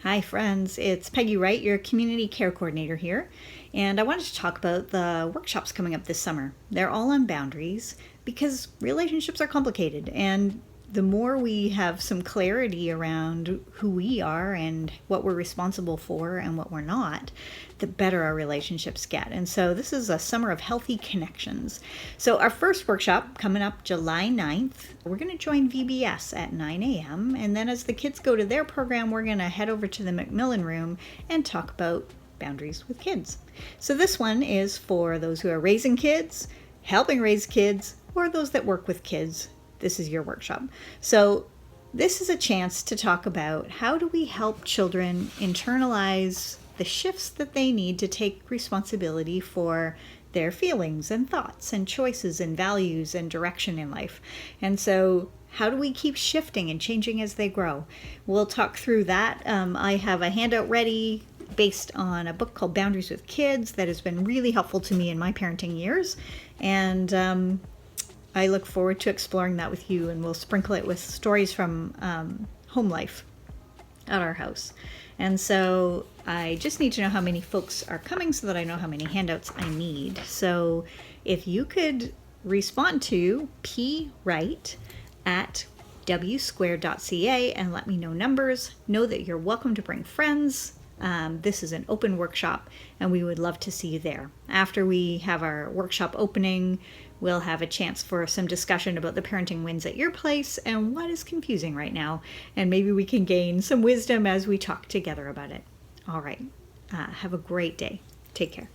Hi friends, it's Peggy Wright, your Community Care Coordinator here, and I wanted to talk about the workshops coming up this summer. They're all on boundaries because relationships are complicated, and the more we have some clarity around who we are and what we're responsible for and what we're not, the better our relationships get. And so this is a summer of healthy connections. So our first workshop coming up July 9th, we're going to join VBS at 9 a.m. And then as the kids go to their program, we're going to head over to the MacMillan room and talk about boundaries with kids. So this one is for those who are raising kids, helping raise kids, or those that work with kids. This is your workshop. So this is a chance to talk about how do we help children internalize the shifts that they need to take responsibility for their feelings and thoughts and choices and values and direction in life. And so how do we keep shifting and changing as they grow? We'll talk through that. I have a handout ready based on a book called Boundaries with Kids that has been really helpful to me in my parenting years. And I look forward to exploring that with you, and we'll sprinkle it with stories from home life at our house. And so I just need to know how many folks are coming so that I know how many handouts I need. So if you could respond to pwright@wsquare.ca and let me know numbers, know that you're welcome to bring friends. This is an open workshop, and we would love to see you there. After we have our workshop opening, we'll have a chance for some discussion about the parenting wins at your place and what is confusing right now, and maybe we can gain some wisdom as we talk together about it. All right. Have a great day. Take care.